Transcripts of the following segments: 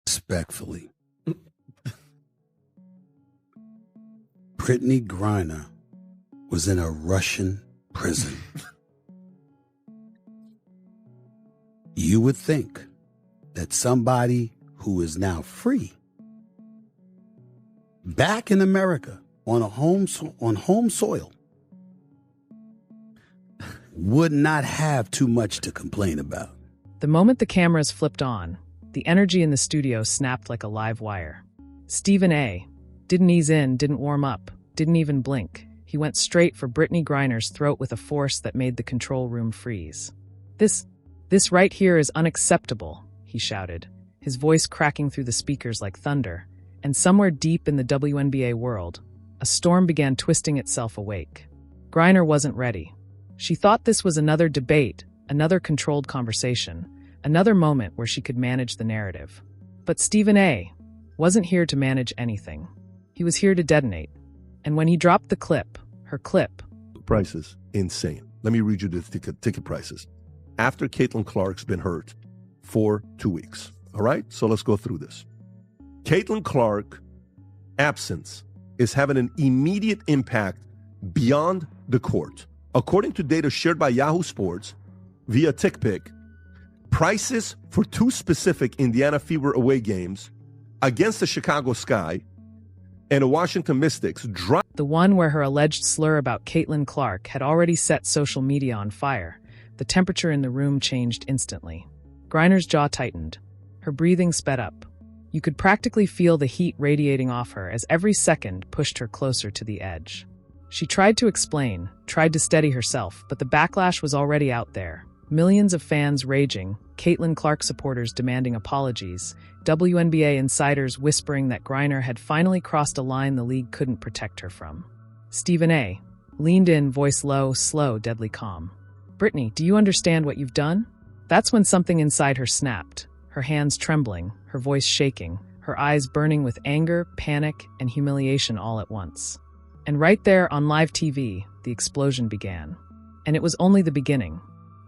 Respectfully, Brittney Griner was in a Russian prison. You would think that somebody who is now free, back in America on home soil, would not have too much to complain about. The moment the cameras flipped on, the energy in the studio snapped like a live wire. Stephen A. didn't ease in, didn't warm up, didn't even blink. He went straight for Brittney Griner's throat with a force that made the control room freeze. This right here is unacceptable, he shouted, his voice cracking through the speakers like thunder. And somewhere deep in the WNBA world, a storm began twisting itself awake. Griner wasn't ready. She thought this was another debate, another controlled conversation, another moment where she could manage the narrative. But Stephen A. wasn't here to manage anything. He was here to detonate. And when he dropped the clip, her clip... Prices, insane. Let me read you the ticket prices. After Caitlin Clark's been hurt for 2 weeks. All right? So let's go through this. Caitlin Clark absence is having an immediate impact beyond the court. According to data shared by Yahoo Sports via TickPick, prices for 2 specific Indiana Fever away games against the Chicago Sky and the Washington Mystics dropped. The one where her alleged slur about Caitlin Clark had already set social media on fire. The temperature in the room changed instantly. Griner's jaw tightened. Her breathing sped up. You could practically feel the heat radiating off her as every second pushed her closer to the edge. She tried to explain, tried to steady herself, but the backlash was already out there. Millions of fans raging, Caitlin Clark supporters demanding apologies, WNBA insiders whispering that Griner had finally crossed a line the league couldn't protect her from. Stephen A. leaned in, voice low, slow, deadly calm. Brittney, do you understand what you've done? That's when something inside her snapped, her hands trembling, her voice shaking, her eyes burning with anger, panic, and humiliation all at once. And right there on live TV, the explosion began. And it was only the beginning.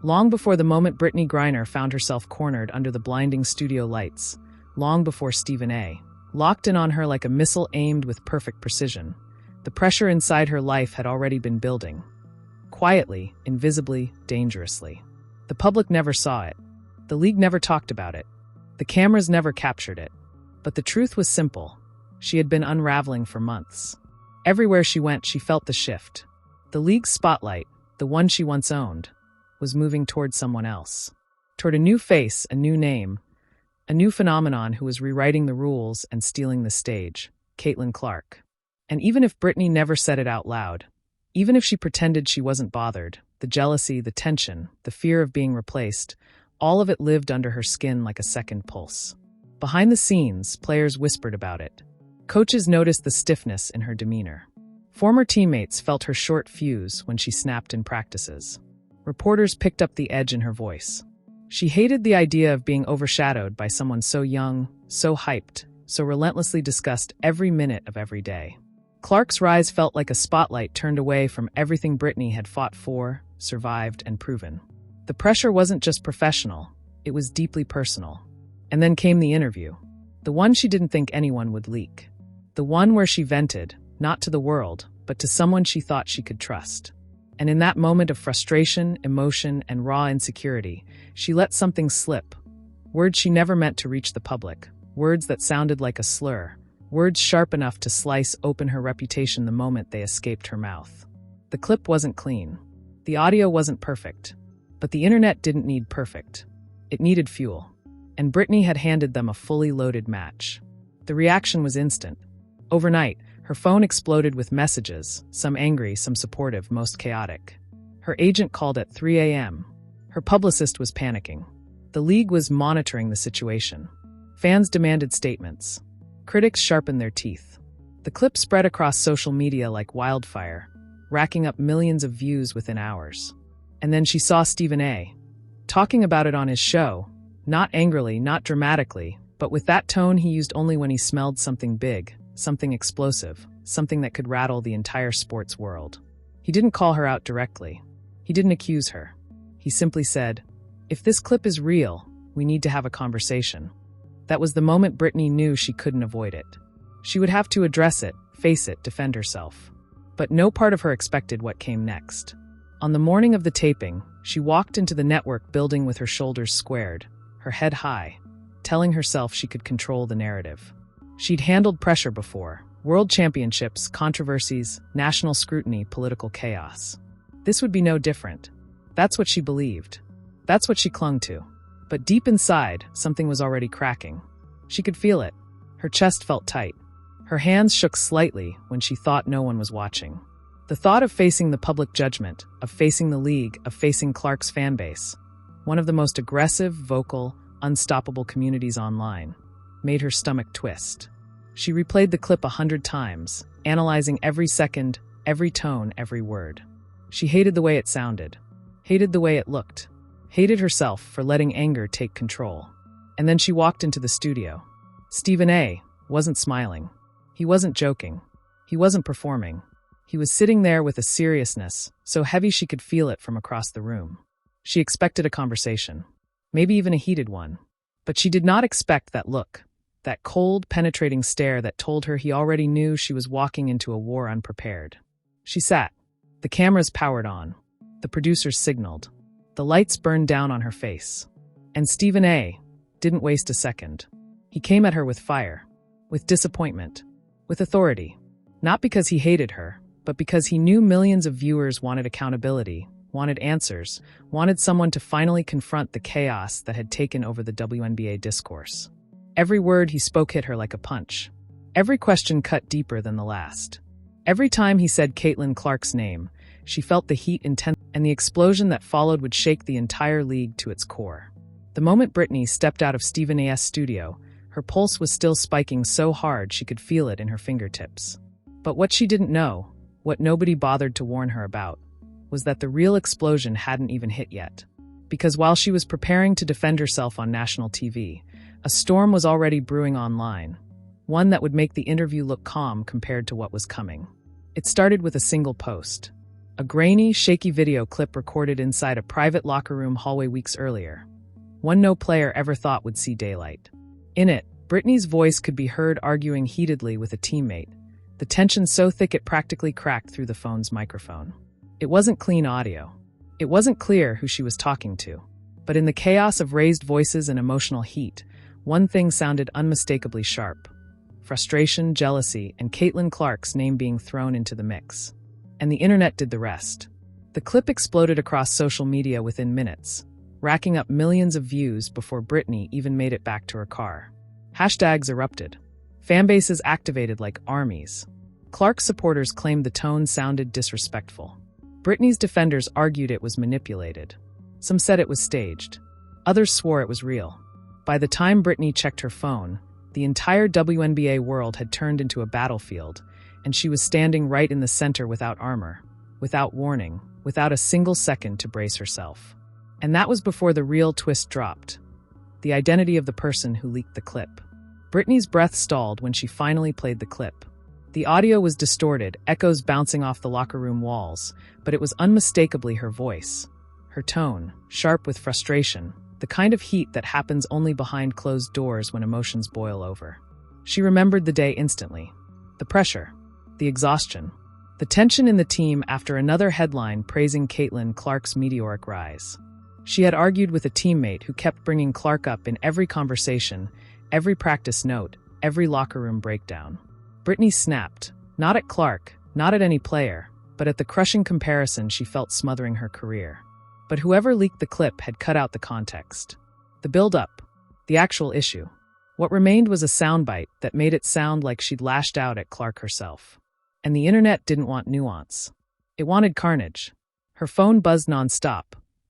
Long before the moment Brittney Griner found herself cornered under the blinding studio lights, long before Stephen A. locked in on her like a missile aimed with perfect precision, the pressure inside her life had already been building. Quietly, invisibly, dangerously. The public never saw it. The league never talked about it. The cameras never captured it. But the truth was simple. She had been unraveling for months. Everywhere she went, she felt the shift. The league's spotlight, the one she once owned, was moving toward someone else. Toward a new face, a new name, a new phenomenon who was rewriting the rules and stealing the stage, Caitlin Clark. And even if Brittney never said it out loud, even if she pretended she wasn't bothered, the jealousy, the tension, the fear of being replaced, all of it lived under her skin like a second pulse. Behind the scenes, players whispered about it. Coaches noticed the stiffness in her demeanor. Former teammates felt her short fuse when she snapped in practices. Reporters picked up the edge in her voice. She hated the idea of being overshadowed by someone so young, so hyped, so relentlessly discussed every minute of every day. Clark's rise felt like a spotlight turned away from everything Brittney had fought for, survived, and proven. The pressure wasn't just professional, it was deeply personal. And then came the interview. The one she didn't think anyone would leak. The one where she vented, not to the world, but to someone she thought she could trust. And in that moment of frustration, emotion, and raw insecurity, she let something slip. Words she never meant to reach the public. Words that sounded like a slur. Words sharp enough to slice open her reputation the moment they escaped her mouth. The clip wasn't clean. The audio wasn't perfect. But the internet didn't need perfect. It needed fuel. And Brittney had handed them a fully loaded match. The reaction was instant. Overnight, her phone exploded with messages, some angry, some supportive, most chaotic. Her agent called at 3 a.m. Her publicist was panicking. The league was monitoring the situation. Fans demanded statements. Critics sharpened their teeth. The clip spread across social media like wildfire, racking up millions of views within hours. And then she saw Stephen A. talking about it on his show, not angrily, not dramatically, but with that tone he used only when he smelled something big, something explosive, something that could rattle the entire sports world. He didn't call her out directly. He didn't accuse her. He simply said, "If this clip is real, we need to have a conversation." That was the moment Brittney knew she couldn't avoid it. She would have to address it, face it, defend herself. But no part of her expected what came next. On the morning of the taping, she walked into the network building with her shoulders squared, her head high, telling herself she could control the narrative. She'd handled pressure before: world championships, controversies, national scrutiny, political chaos. This would be no different. That's what she believed. That's what she clung to. But deep inside, something was already cracking. She could feel it. Her chest felt tight. Her hands shook slightly when she thought no one was watching. The thought of facing the public judgment, of facing the league, of facing Clark's fan base, one of the most aggressive, vocal, unstoppable communities online, made her stomach twist. She replayed the clip 100 times, analyzing every second, every tone, every word. She hated the way it sounded, hated the way it looked, hated herself for letting anger take control. And then she walked into the studio. Stephen A. wasn't smiling. He wasn't joking. He wasn't performing. He was sitting there with a seriousness so heavy she could feel it from across the room. She expected a conversation, maybe even a heated one. But she did not expect that look, that cold, penetrating stare that told her he already knew she was walking into a war unprepared. She sat. The cameras powered on. The producers signaled. The lights burned down on her face. And Stephen A. didn't waste a second. He came at her with fire, with disappointment, with authority. Not because he hated her, but because he knew millions of viewers wanted accountability, wanted answers, wanted someone to finally confront the chaos that had taken over the WNBA discourse. Every word he spoke hit her like a punch. Every question cut deeper than the last. Every time he said Caitlin Clark's name, she felt the heat intense, and the explosion that followed would shake the entire league to its core. The moment Brittney stepped out of Stephen A.'s studio, her pulse was still spiking so hard she could feel it in her fingertips. But what she didn't know, what nobody bothered to warn her about, was that the real explosion hadn't even hit yet. Because while she was preparing to defend herself on national TV, a storm was already brewing online, one that would make the interview look calm compared to what was coming. It started with a single post, a grainy, shaky video clip recorded inside a private locker room hallway weeks earlier, one no player ever thought would see daylight. In it, Brittney's voice could be heard arguing heatedly with a teammate, the tension so thick it practically cracked through the phone's microphone. It wasn't clean audio. It wasn't clear who she was talking to. But in the chaos of raised voices and emotional heat, one thing sounded unmistakably sharp: frustration, jealousy, and Caitlin Clark's name being thrown into the mix. And the internet did the rest. The clip exploded across social media within minutes, racking up millions of views before Brittney even made it back to her car. Hashtags erupted. Fanbases activated like armies. Clark supporters claimed the tone sounded disrespectful. Brittney's defenders argued it was manipulated. Some said it was staged. Others swore it was real. By the time Brittney checked her phone, the entire WNBA world had turned into a battlefield, and she was standing right in the center without armor, without warning, without a single second to brace herself. And that was before the real twist dropped: the identity of the person who leaked the clip. Brittney's breath stalled when she finally played the clip. The audio was distorted, echoes bouncing off the locker room walls, but it was unmistakably her voice. Her tone, sharp with frustration, the kind of heat that happens only behind closed doors when emotions boil over. She remembered the day instantly. The pressure, the exhaustion, the tension in the team after another headline praising Caitlin Clark's meteoric rise. She had argued with a teammate who kept bringing Clark up in every conversation, every practice note, every locker room breakdown. Brittney snapped, not at Clark, not at any player, but at the crushing comparison she felt smothering her career. But whoever leaked the clip had cut out the context, the build-up, the actual issue. What remained was a soundbite that made it sound like she'd lashed out at Clark herself. And the internet didn't want nuance. It wanted carnage. Her phone buzzed nonstop.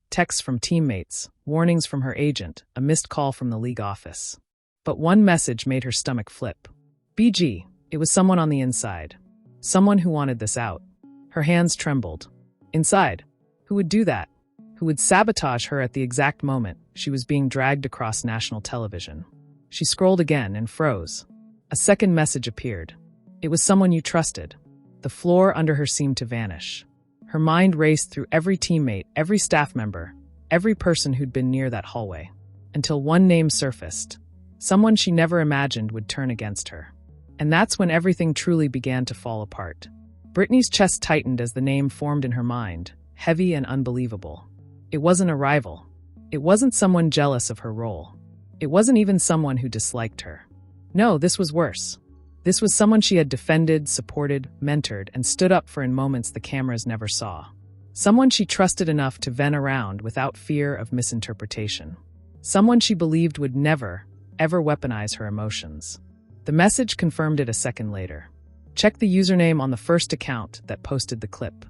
Texts from teammates, warnings from her agent, a missed call from the league office. But one message made her stomach flip. BG, it was someone on the inside. Someone who wanted this out. Her hands trembled. Inside. Who would do that? Who would sabotage her at the exact moment she was being dragged across national television? She scrolled again and froze. A second message appeared. It was someone you trusted. The floor under her seemed to vanish. Her mind raced through every teammate, every staff member, every person who'd been near that hallway, until one name surfaced. someone she never imagined would turn against her. And that's when everything truly began to fall apart. Brittney's chest tightened as the name formed in her mind, heavy and unbelievable. It wasn't a rival. It wasn't someone jealous of her role. It wasn't even someone who disliked her. No, this was worse. This was someone she had defended, supported, mentored, and stood up for in moments the cameras never saw. Someone she trusted enough to vent around without fear of misinterpretation. Someone she believed would never, ever weaponize her emotions. The message confirmed it a second later. Check the username on the first account that posted the clip.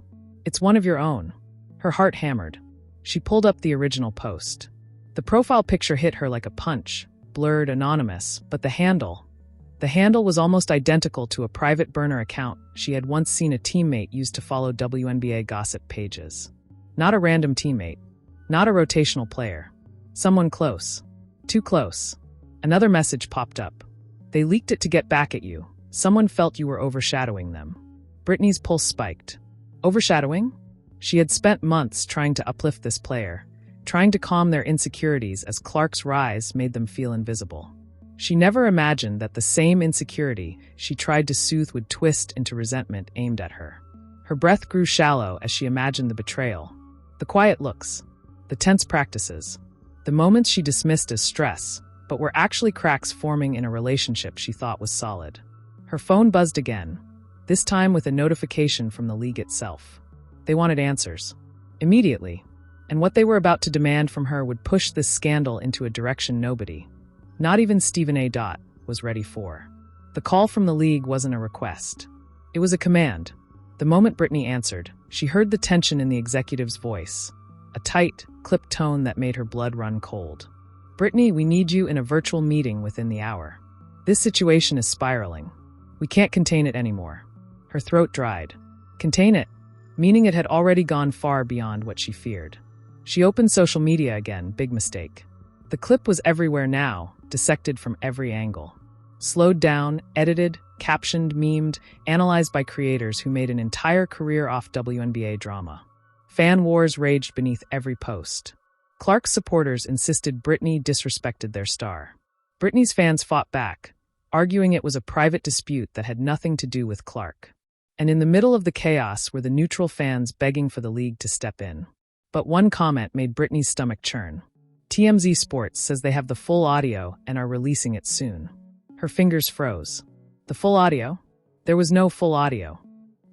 It's one of your own. Her heart hammered. She pulled up the original post. The profile picture hit her like a punch, blurred, anonymous, but the handle was almost identical to a private burner account she had once seen a teammate use to follow WNBA gossip pages. Not a random teammate. Not a rotational player. Someone close. Too close. Another message popped up. They leaked it to get back at you. Someone felt you were overshadowing them. Brittney's pulse spiked. Overshadowing? She had spent months trying to uplift this player, trying to calm their insecurities as Clark's rise made them feel invisible. She never imagined that the same insecurity she tried to soothe would twist into resentment aimed at her. Her breath grew shallow as she imagined the betrayal, the quiet looks, the tense practices, the moments she dismissed as stress, but were actually cracks forming in a relationship she thought was solid. Her phone buzzed again, this time with a notification from the league itself. They wanted answers. Immediately. And what they were about to demand from her would push this scandal into a direction nobody, not even Stephen A. was ready for. The call from the league wasn't a request. It was a command. The moment Brittney answered, she heard the tension in the executive's voice, a tight, clipped tone that made her blood run cold. Brittney, we need you in a virtual meeting within the hour. This situation is spiraling. We can't contain it anymore. Her throat dried. Contain it? Meaning it had already gone far beyond what she feared. She opened social media again, big mistake. The clip was everywhere now, dissected from every angle. Slowed down, edited, captioned, memed, analyzed by creators who made an entire career off WNBA drama. Fan wars raged beneath every post. Clark's supporters insisted Brittney disrespected their star. Brittney's fans fought back, arguing it was a private dispute that had nothing to do with Clark. And in the middle of the chaos were the neutral fans begging for the league to step in. But one comment made Brittney's stomach churn. TMZ Sports says they have the full audio and are releasing it soon. Her fingers froze. The full audio? There was no full audio.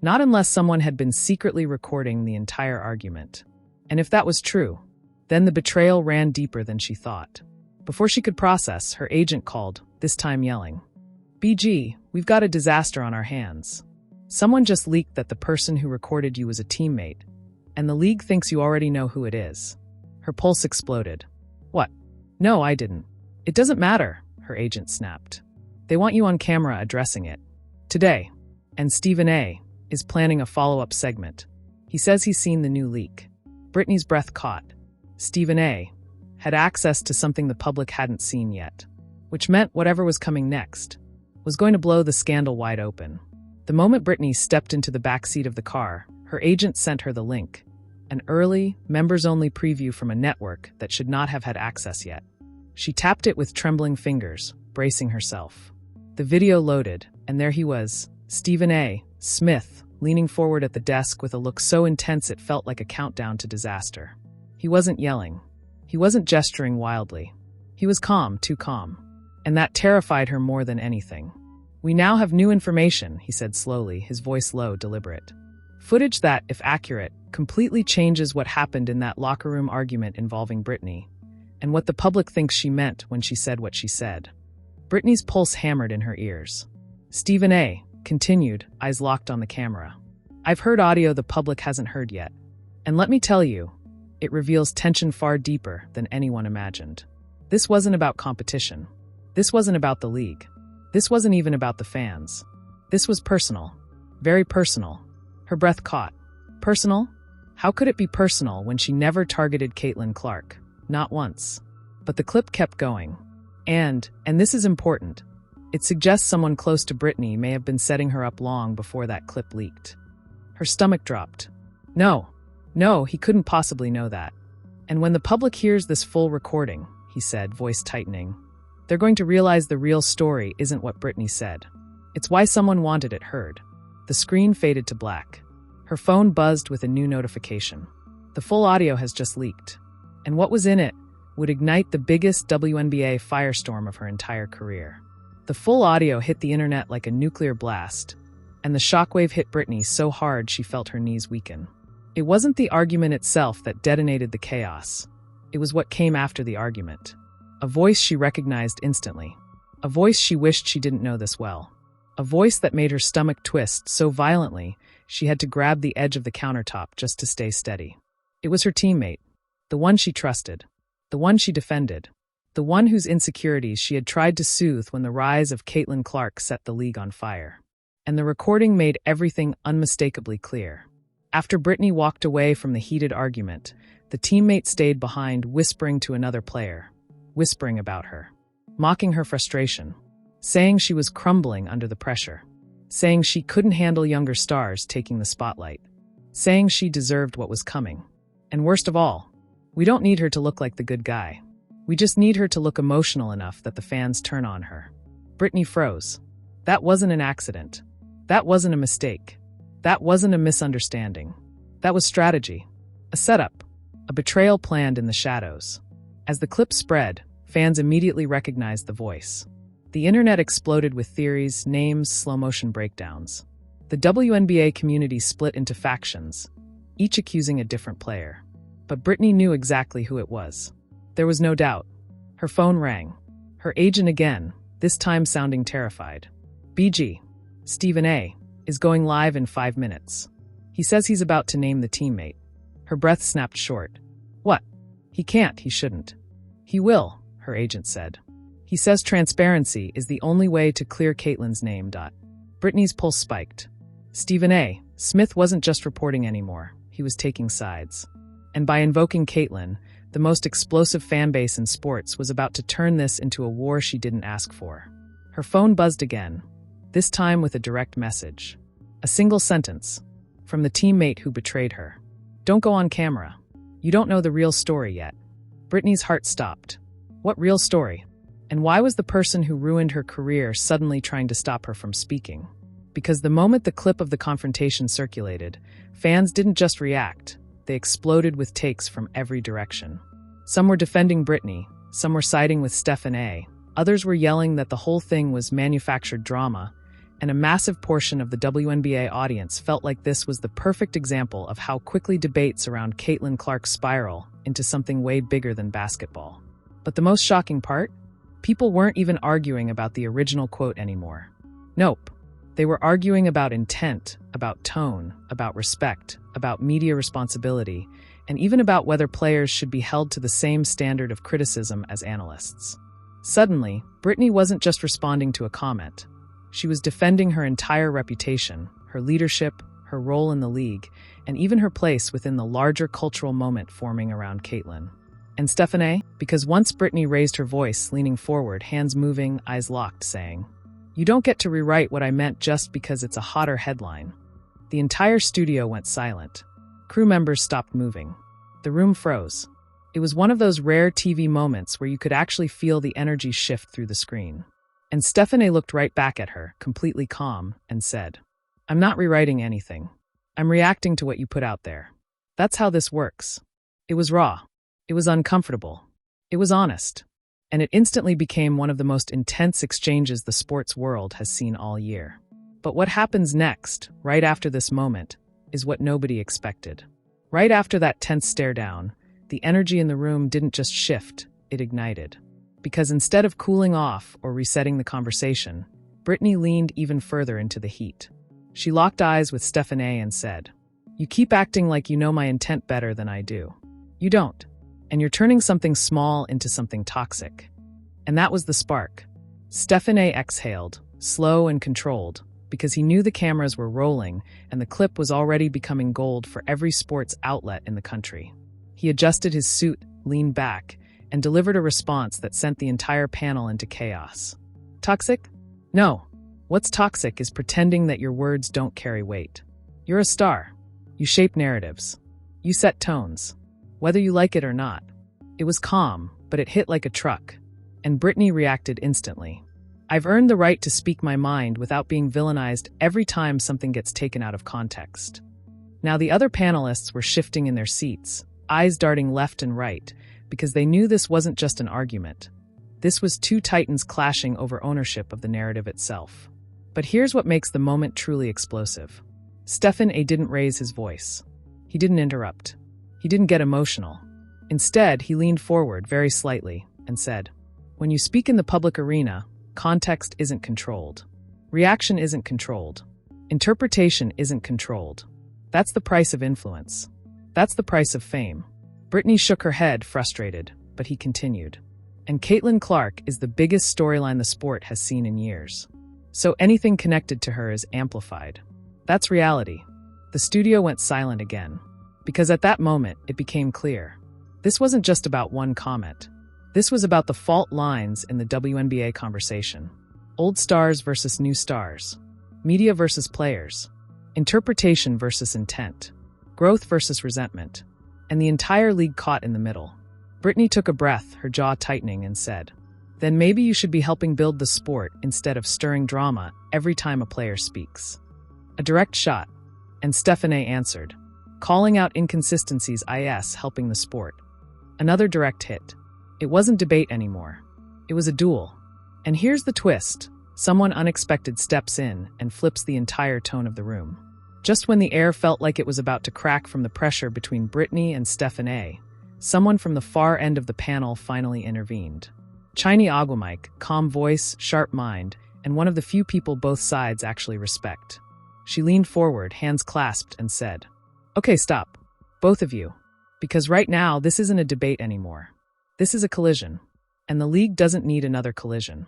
Not unless someone had been secretly recording the entire argument. And if that was true, then the betrayal ran deeper than she thought. Before she could process, her agent called, this time yelling. BG, we've got a disaster on our hands. Someone just leaked that the person who recorded you was a teammate, and the league thinks you already know who it is. Her pulse exploded. What? No, I didn't. It doesn't matter, her agent snapped. They want you on camera addressing it. Today. And Stephen A. is planning a follow-up segment. He says he's seen the new leak. Brittney's breath caught. Stephen A. had access to something the public hadn't seen yet, which meant whatever was coming next was going to blow the scandal wide open. The moment Brittney stepped into the backseat of the car, her agent sent her the link, an early, members-only preview from a network that should not have had access yet. She tapped it with trembling fingers, bracing herself. The video loaded, and there he was, Stephen A. Smith, leaning forward at the desk with a look so intense it felt like a countdown to disaster. He wasn't yelling. He wasn't gesturing wildly. He was calm, too calm. And that terrified her more than anything. We now have new information, he said slowly, his voice low, deliberate. Footage that, if accurate, completely changes what happened in that locker room argument involving Brittney, and what the public thinks she meant when she said what she said. Brittney's pulse hammered in her ears. Stephen A. continued, eyes locked on the camera. I've heard audio the public hasn't heard yet. And let me tell you, it reveals tension far deeper than anyone imagined. This wasn't about competition. This wasn't about the league. This wasn't even about the fans. This was personal. Very personal. Her breath caught. Personal? How could it be personal when she never targeted Caitlin Clark? Not once. But the clip kept going. And this is important, it suggests someone close to Brittney may have been setting her up long before that clip leaked. Her stomach dropped. No, he couldn't possibly know that. And when the public hears this full recording, he said, voice tightening, They're going to realize the real story isn't what Brittney said. It's why someone wanted it heard. The screen faded to black. Her phone buzzed with a new notification. The full audio has just leaked. And what was in it would ignite the biggest WNBA firestorm of her entire career. The full audio hit the internet like a nuclear blast, and the shockwave hit Brittney so hard she felt her knees weaken. It wasn't the argument itself that detonated the chaos. It was what came after the argument. A voice she recognized instantly. A voice she wished she didn't know this well. A voice that made her stomach twist so violently she had to grab the edge of the countertop just to stay steady. It was her teammate, the one she trusted, the one she defended, the one whose insecurities she had tried to soothe when the rise of Caitlin Clark set the league on fire. And the recording made everything unmistakably clear. After Brittney walked away from the heated argument, the teammate stayed behind, whispering to another player, whispering about her, mocking her frustration, saying she was crumbling under the pressure, saying she couldn't handle younger stars taking the spotlight, saying she deserved what was coming. And worst of all, we don't need her to look like the good guy. We just need her to look emotional enough that the fans turn on her. Brittney froze. That wasn't an accident. That wasn't a mistake. That wasn't a misunderstanding. That was strategy. A setup. A betrayal planned in the shadows. As the clip spread, fans immediately recognized the voice. The internet exploded with theories, names, slow-motion breakdowns. The WNBA community split into factions, each accusing a different player. But Brittney knew exactly who it was. There was no doubt. Her phone rang. Her agent again, this time sounding terrified. BG, Stephen A, is going live in 5 minutes. He says he's about to name the teammate. Her breath snapped short. What? He can't, he shouldn't. He will, her agent said. He says transparency is the only way to clear Caitlin's name. Brittney's pulse spiked. Stephen A. Smith wasn't just reporting anymore. He was taking sides. And by invoking Caitlin, the most explosive fan base in sports was about to turn this into a war she didn't ask for. Her phone buzzed again, this time with a direct message. A single sentence, from the teammate who betrayed her. Don't go on camera. You don't know the real story yet. Brittney's heart stopped. What real story? And why was the person who ruined her career suddenly trying to stop her from speaking? Because the moment the clip of the confrontation circulated, fans didn't just react, they exploded with takes from every direction. Some were defending Brittney, some were siding with Stephen A, others were yelling that the whole thing was manufactured drama, and a massive portion of the WNBA audience felt like this was the perfect example of how quickly debates around Caitlin Clark spiral into something way bigger than basketball. But the most shocking part? People weren't even arguing about the original quote anymore. Nope. They were arguing about intent, about tone, about respect, about media responsibility, and even about whether players should be held to the same standard of criticism as analysts. Suddenly, Brittney wasn't just responding to a comment. She was defending her entire reputation, her leadership, her role in the league, and even her place within the larger cultural moment forming around Caitlin. And Stephen A, because once Brittney raised her voice, leaning forward, hands moving, eyes locked, saying, "You don't get to rewrite what I meant just because it's a hotter headline." The entire studio went silent. Crew members stopped moving. The room froze. It was one of those rare TV moments where you could actually feel the energy shift through the screen. And Stephen A looked right back at her, completely calm, and said, "I'm not rewriting anything. I'm reacting to what you put out there. That's how this works." It was raw. It was uncomfortable. It was honest. And it instantly became one of the most intense exchanges the sports world has seen all year. But what happens next, right after this moment, is what nobody expected. Right after that tense stare down, the energy in the room didn't just shift, it ignited. Because instead of cooling off or resetting the conversation, Brittney leaned even further into the heat. She locked eyes with Stephen A and said, "You keep acting like you know my intent better than I do. You don't. And you're turning something small into something toxic." And that was the spark. Stephen A exhaled, slow and controlled, because he knew the cameras were rolling and the clip was already becoming gold for every sports outlet in the country. He adjusted his suit, leaned back, and delivered a response that sent the entire panel into chaos. Toxic? No. What's toxic is pretending that your words don't carry weight. You're a star. You shape narratives. You set tones. Whether you like it or not. It was calm, but it hit like a truck. And Brittney reacted instantly. I've earned the right to speak my mind without being villainized every time something gets taken out of context. Now the other panelists were shifting in their seats, eyes darting left and right, because they knew this wasn't just an argument. This was two titans clashing over ownership of the narrative itself. But here's what makes the moment truly explosive. Stephen A. didn't raise his voice. He didn't interrupt. He didn't get emotional. Instead, he leaned forward very slightly and said, "When you speak in the public arena, context isn't controlled. Reaction isn't controlled. Interpretation isn't controlled. That's the price of influence. That's the price of fame." Brittney shook her head, frustrated, but he continued. "And Caitlin Clark is the biggest storyline the sport has seen in years. So anything connected to her is amplified. That's reality." The studio went silent again, because at that moment it became clear. This wasn't just about one comment. This was about the fault lines in the WNBA conversation. Old stars versus new stars. Media versus players. Interpretation versus intent. Growth versus resentment. And the entire league caught in the middle. Brittney took a breath, her jaw tightening, and said, "Then maybe you should be helping build the sport instead of stirring drama every time a player speaks." A direct shot, and Stephen A. answered, "Calling out inconsistencies is helping the sport." Another direct hit. It wasn't debate anymore. It was a duel. And here's the twist. Someone unexpected steps in and flips the entire tone of the room. Just when the air felt like it was about to crack from the pressure between Brittney and Stephen A., someone from the far end of the panel finally intervened. Chiny Aguamike, calm voice, sharp mind, and one of the few people both sides actually respect. She leaned forward, hands clasped, and said, "Okay, stop. Both of you. Because right now, this isn't a debate anymore. This is a collision. And the league doesn't need another collision."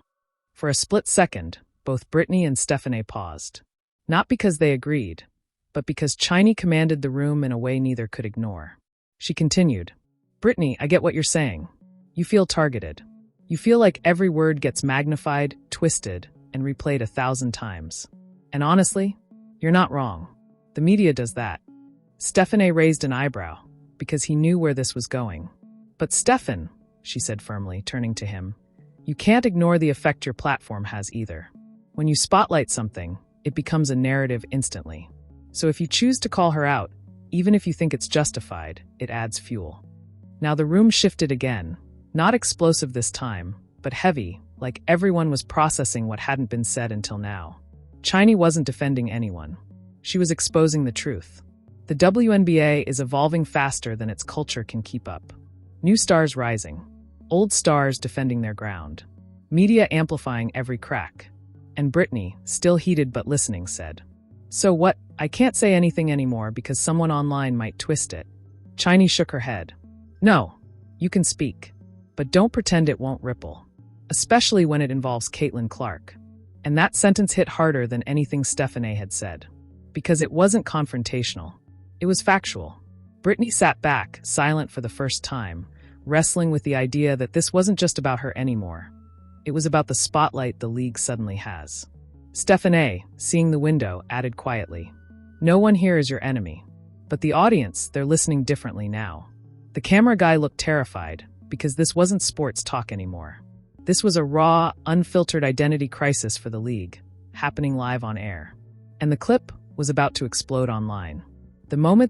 For a split second, both Brittney and Stephen A. paused. Not because they agreed, but because Chiny commanded the room in a way neither could ignore. She continued, "Brittney, I get what you're saying. You feel targeted. You feel like every word gets magnified, twisted, and replayed 1,000 times. And honestly, you're not wrong. The media does that." Stephen A. raised an eyebrow, because he knew where this was going. "But Stephen," she said firmly, turning to him, "you can't ignore the effect your platform has either. When you spotlight something, it becomes a narrative instantly. So if you choose to call her out, even if you think it's justified, it adds fuel." Now the room shifted again, not explosive this time, but heavy, like everyone was processing what hadn't been said until now. Chiny wasn't defending anyone. She was exposing the truth. The WNBA is evolving faster than its culture can keep up. New stars rising. Old stars defending their ground. Media amplifying every crack. And Brittney, still heated but listening, said, "So what? I can't say anything anymore because someone online might twist it." Chiny shook her head. "No, you can speak. But don't pretend it won't ripple. Especially when it involves Caitlin Clark." And that sentence hit harder than anything Stephen A. had said. Because it wasn't confrontational. It was factual. Brittney sat back, silent for the first time, wrestling with the idea that this wasn't just about her anymore. It was about the spotlight the league suddenly has. Stephen A., seeing the window, added quietly, "No one here is your enemy. But the audience, they're listening differently now." The camera guy looked terrified, because this wasn't sports talk anymore. This was a raw, unfiltered identity crisis for the league, happening live on air. And the clip was about to explode online. The moment